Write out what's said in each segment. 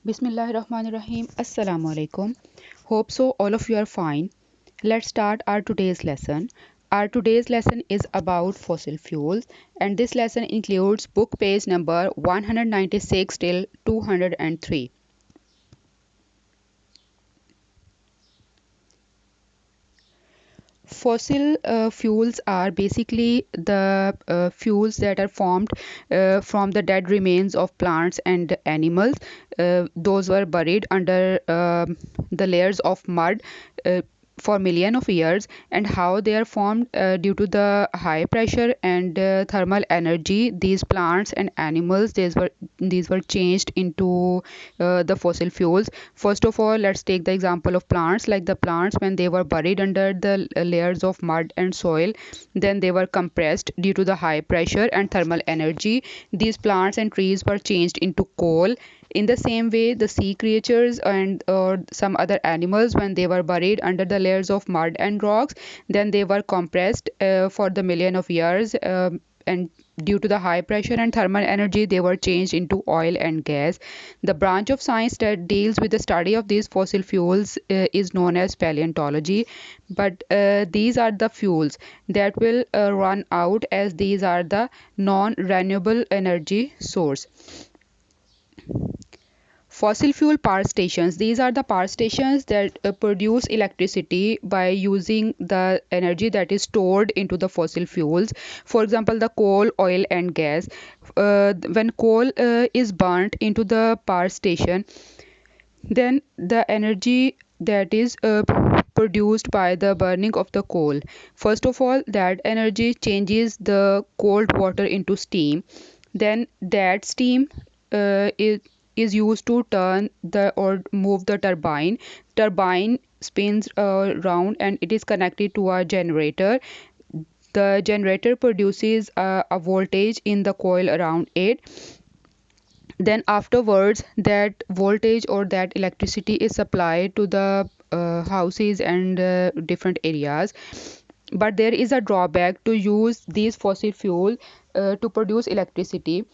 Bismillahirrahmanirrahim. Assalamu alaikum. Hope so all of you are fine. Let's start our today's lesson. Our today's lesson is about fossil fuels, and this lesson includes book page number 196 till 203. Fossil fuels are basically the fuels that are formed from the dead remains of plants and animals. Those were buried under the layers of mud for million of years, and how they are formed due to the high pressure and thermal energy. These plants and animals, these were changed into the fossil fuels. First of all, let's take the example of plants. Like the plants, when they were buried under the layers of mud and soil, then they were compressed due to the high pressure and thermal energy. These plants and trees were changed into coal. In the same way, the sea creatures and or some other animals, when they were buried under the layers of mud and rocks, then they were compressed for the million of years, and due to the high pressure and thermal energy, they were changed into oil and gas. The branch of science that deals with the study of these fossil fuels is known as paleontology. But these are the fuels that will run out, as these are the non-renewable energy source. Fossil fuel power stations. These are the power stations that produce electricity by using the energy that is stored into the fossil fuels. For example, the coal, oil, and gas. When coal is burnt into the power station, then the energy that is produced by the burning of the coal. First of all, that energy changes the cold water into steam. Then that steam is used to turn the or move the turbine. Turbine spins round, and it is connected to a generator. The generator produces a voltage in the coil around it. Then afterwards, that voltage or that electricity is supplied to the houses and different areas. But there is a drawback to use these fossil fuel to produce electricity.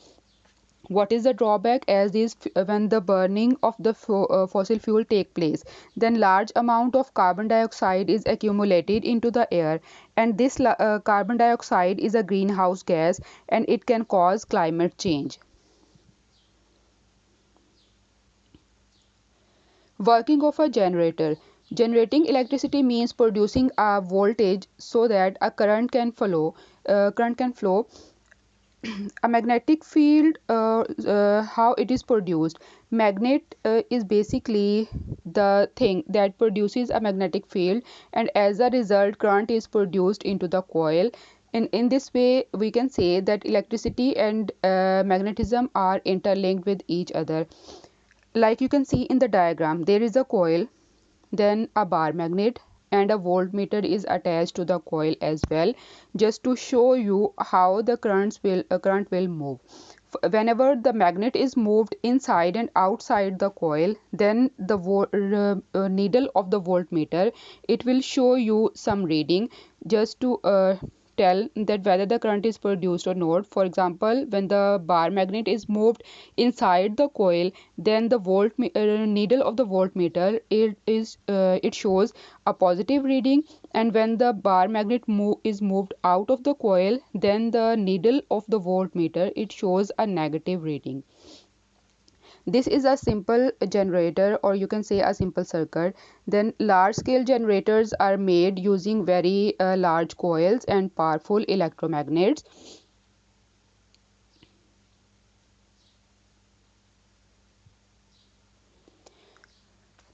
What is the drawback? As these when the burning of the fossil fuel take place, then large amount of carbon dioxide is accumulated into the air, and this carbon dioxide is a greenhouse gas, and it can cause climate change. Working of a generator. Generating electricity means producing a voltage so that a current can flow. Current can flow. A magnetic field. How it is produced? Magnet is basically the thing that produces a magnetic field, and as a result, current is produced into the coil. In this way, we can say that electricity and magnetism are interlinked with each other. Like you can see in the diagram, there is a coil, then a bar magnet, and a voltmeter is attached to the coil as well, just to show you how the current will move. Whenever the magnet is moved inside and outside the coil, then the needle of the voltmeter, it will show you some reading, just to tell that whether the current is produced or not. For example, when the bar magnet is moved inside the coil, then the needle of the voltmeter, it shows a positive reading, and when the bar magnet is moved out of the coil, then the needle of the voltmeter, it shows a negative reading. This is a simple generator, or you can say a simple circuit. Then large scale generators are made using very large coils and powerful electromagnets.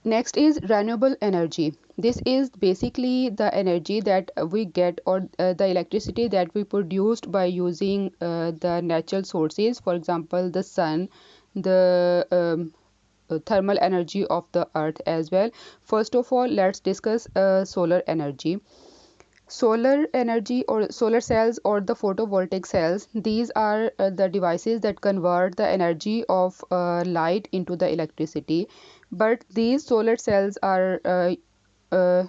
Next is renewable energy. This is basically the energy that we get, or the electricity that we produced by using the natural sources. For example, the sun, the thermal energy of the earth as well. First of all, let's discuss solar energy. Solar energy, or solar cells, or the photovoltaic cells, these are the devices that convert the energy of light into the electricity. But these solar cells are uh,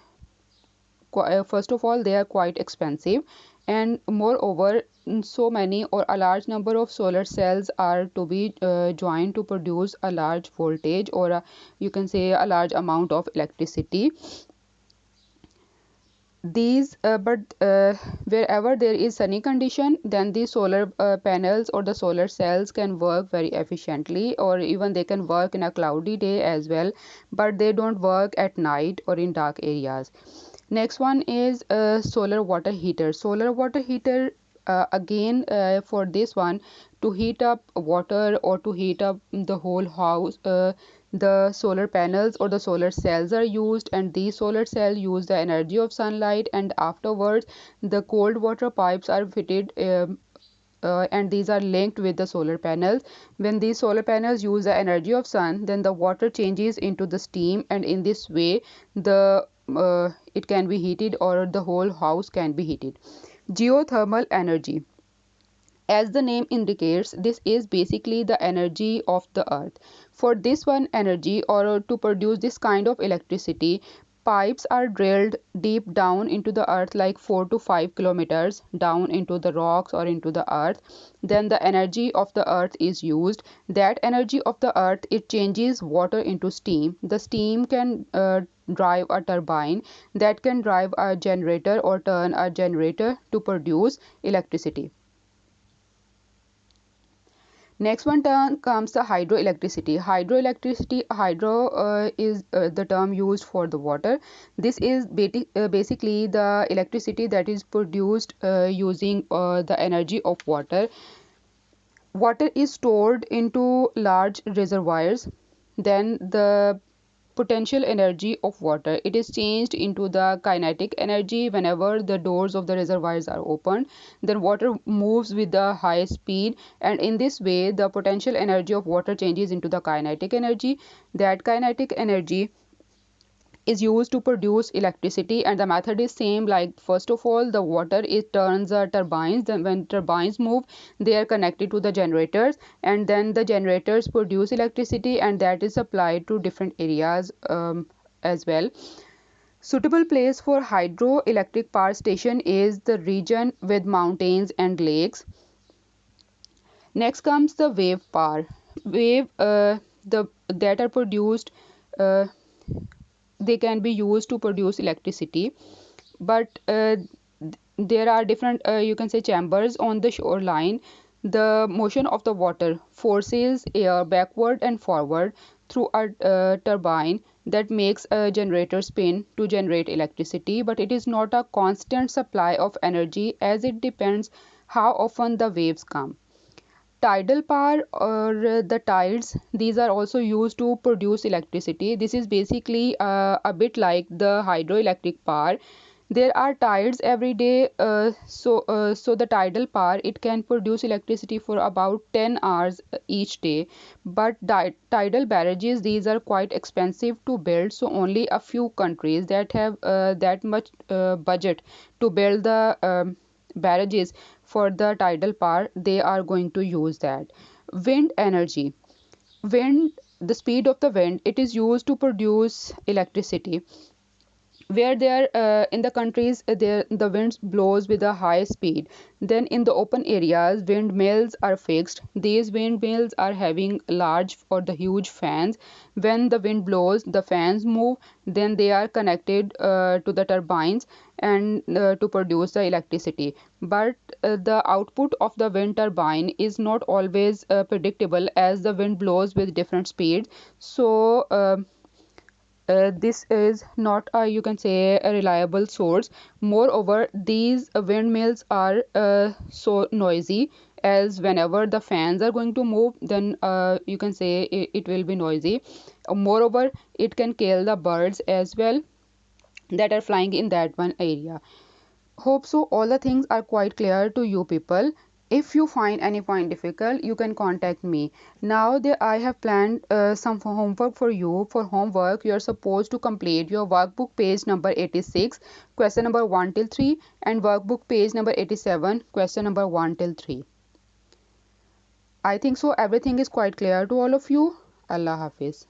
first of all, they are quite expensive, And moreover, so many or a large number of solar cells are to be joined to produce a large voltage, or you can say a large amount of electricity. These but Wherever there is sunny condition, then the solar panels or the solar cells can work very efficiently, or even they can work in a cloudy day as well, but they don't work at night or in dark areas. Next one is solar water heater. Solar water heater, again, for this one, to heat up water or to heat up the whole house, the solar panels or the solar cells are used, and these solar cells use the energy of sunlight, and afterwards the cold water pipes are fitted, and these are linked with the solar panels. When these solar panels use the energy of sun, then the water changes into the steam, and in this way the it can be heated, or the whole house can be heated. Geothermal energy, as the name indicates, this is basically the energy of the earth. For this one energy, or to produce this kind of electricity, pipes are drilled deep down into the earth, like 4 to 5 kilometers down into the rocks or into the earth. Then the energy of the earth is used. That energy of the earth, it changes water into steam. The steam can drive a turbine that can drive a generator or turn a generator to produce electricity. Next one term comes the hydroelectricity. Hydro is the term used for the water. This is basically the electricity that is produced using the energy of water. Water is stored into large reservoirs. Then the potential energy of water, it is changed into the kinetic energy whenever the doors of the reservoirs are opened. Then water moves with the high speed, and in this way the potential energy of water changes into the kinetic energy. That kinetic energy is used to produce electricity, and the method is same, like first of all the water, it turns turbines. Then when turbines move, they are connected to the generators, and then the generators produce electricity, and that is supplied to different areas as well. Suitable place for hydroelectric power station is the region with mountains and lakes. Next comes the wave power. Wave the that are produced, uh, they can be used to produce electricity, but there are different, you can say, chambers on the shoreline. The motion of the water forces air backward and forward through a turbine that makes a generator spin to generate electricity, but it is not a constant supply of energy, as it depends how often the waves come. Tidal power, or the tides, these are also used to produce electricity. This is basically a bit like the hydroelectric power. There are tides every day, so the tidal power, it can produce electricity for about 10 hours each day. But tidal barrages, these are quite expensive to build, so only a few countries that have that much budget to build the barrages for the tidal power, they are going to use that. Wind energy. Wind, the speed of the wind, it is used to produce electricity. Where they are in the countries, there the winds blows with a high speed. Then in the open areas, windmills are fixed. These windmills are having large or the huge fans. When the wind blows, the fans move, then they are connected to the turbines, and to produce the electricity. But the output of the wind turbine is not always predictable, as the wind blows with different speeds. So this is not a, you can say, a reliable source. Moreover, these windmills are so noisy, as whenever the fans are going to move, then you can say it will be noisy. Moreover, it can kill the birds as well that are flying in that one area. Hope so all the things are quite clear to you people. If you find any point difficult, you can contact me. Now that I have planned some homework for you. For homework, you are supposed to complete your workbook page number 86, question number 1 till 3, and workbook page number 87, question number 1 till 3. I think so everything is quite clear to all of you. Allah Hafiz.